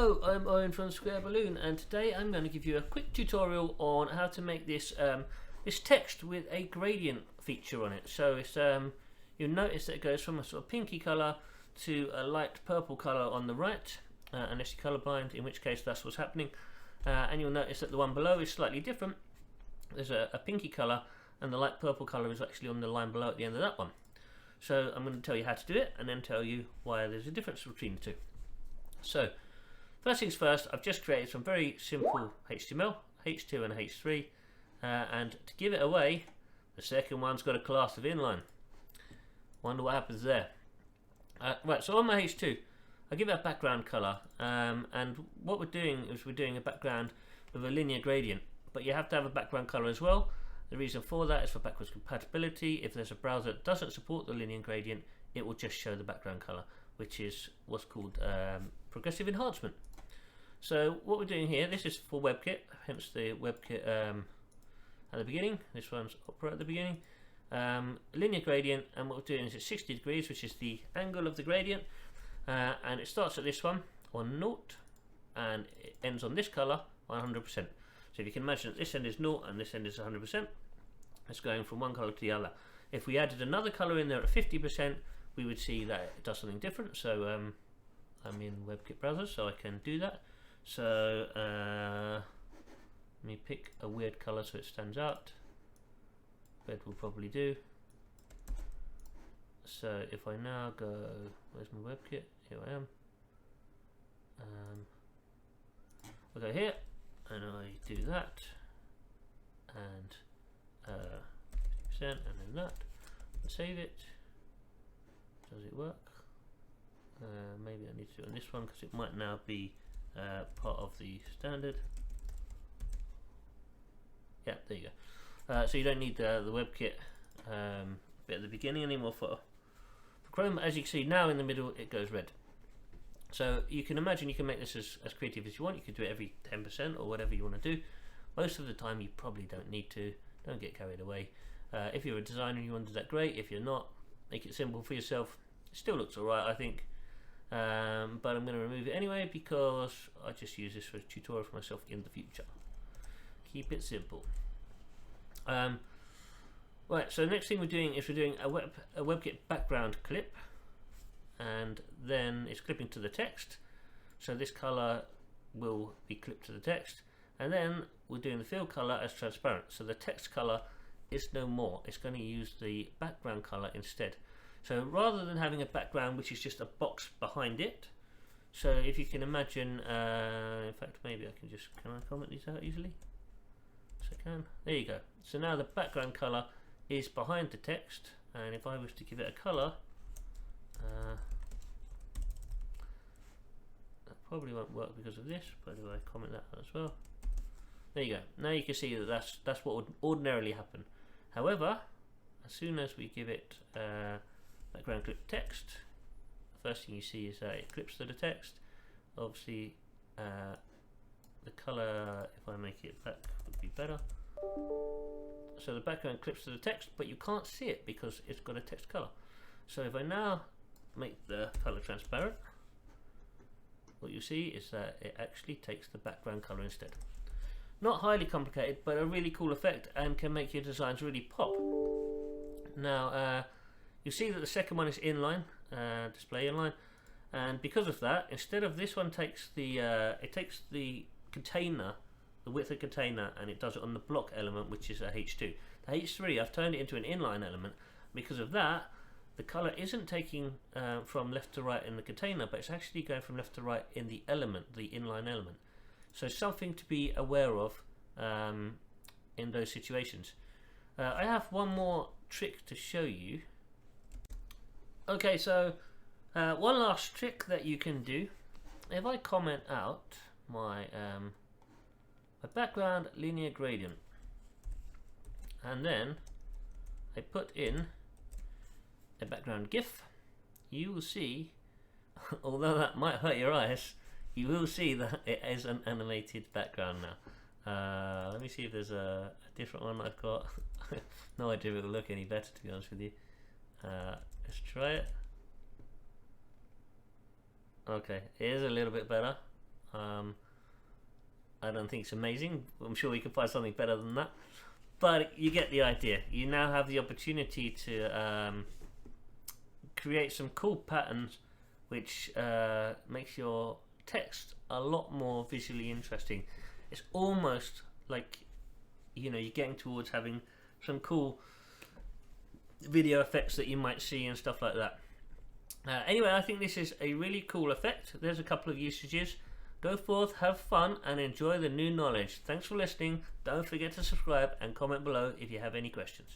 Hello, I'm Owen from Square Balloon, and today I'm going to give you a quick tutorial on how to make this this text with a gradient feature on it. So it's you'll notice that it goes from a sort of pinky colour to a light purple colour on the right, unless you're colourblind, in which case that's what's happening. And you'll notice that the one below is slightly different. There's a pinky colour, and the light purple colour is actually on the line below at the end of that one. So I'm going to tell you how to do it, and then tell you why there's a difference between the two. So first things first, I've just created some very simple HTML, H2 and H3, and to give it away, the second one's got a class of inline. Wonder what happens there. Right, so on my H2, I give it a background colour, and what we're doing is we're doing a background with a linear gradient, but you have to have a background colour as well. The reason for that is for backwards compatibility. If there's a browser that doesn't support the linear gradient, it will just show the background colour, which is what's called progressive enhancement. So what we're doing here, this is for WebKit, hence the WebKit at the beginning. This one's Opera at the beginning. Linear gradient, and what we're doing is it's 60 degrees, which is the angle of the gradient, and it starts at this one on 0, and it ends on this colour on 100%. So if you can imagine that this end is 0 and this end is 100%, it's going from one colour to the other. If we added another colour in there at 50%, we would see that it does something different. So I'm in WebKit browser, so I can do that. So let me pick a weird colour so it stands out. Red will probably do. So if I now go, where's my WebKit? Here I am. I go here and I do that, and 50%, and then that, and save it. Does it work? Maybe I need to do it on this one because it might now be part of the standard. Yeah, there you go. So you don't need the WebKit bit at the beginning anymore for Chrome. As you can see now, in the middle it goes red. So you can imagine you can make this as creative as you want. You can do it every 10% or whatever you want to do. Most of the time you probably don't need to. Don't get carried away. If you're a designer and you want to do that, great. If you're not, make it simple for yourself. It still looks alright, I think. But I'm going to remove it anyway because I just use this for a tutorial for myself in the future. Keep it simple. Right, so the next thing we're doing is we're doing a WebKit background clip, and then it's clipping to the text. So this colour will be clipped to the text, and then we're doing the field colour as transparent. So the text colour is no more. It's going to use the background colour instead. So rather than having a background which is just a box behind it, so if you can imagine, in fact maybe I can just, can I comment these out easily? Yes I can. There you go. So now the background colour is behind the text, and if I was to give it a colour, that probably won't work because of this, but if I comment that out as well, there you go. Now you can see that that's what would ordinarily happen. However, as soon as we give it background clip text, the first thing you see is that it clips to the text. Obviously the colour, if I make it black, would be better. So the background clips to the text, but you can't see it because it's got a text colour. So if I now make the colour transparent, what you see is that it actually takes the background colour instead. Not highly complicated, but a really cool effect, and can make your designs really pop. Now you see that the second one is inline, display inline, and because of that, instead of this one takes the it takes the container, the width of the container, and it does it on the block element, which is a H2. The H3, I've turned it into an inline element. Because of that, the colour isn't taking from left to right in the container, but it's actually going from left to right in the element, the inline element. So something to be aware of in those situations. I have one more trick to show you. Okay, so one last trick that you can do. If I comment out my a background linear gradient, and then I put in a background GIF, you will see, although that might hurt your eyes, you will see that it is an animated background now. Let me see if there's a different one I've got. No idea if it will look any better, to be honest with you. Let's try it. Okay, it is a little bit better. I don't think it's amazing. I'm sure we can find something better than that, but you get the idea. You now have the opportunity to create some cool patterns which makes your text a lot more visually interesting. It's almost like, you know, you're getting towards having some cool video effects that you might see and stuff like that. Anyway, I think this is a really cool effect. There's a couple of usages. Go forth, have fun, and enjoy the new knowledge. Thanks for listening. Don't forget to subscribe and comment below if you have any questions.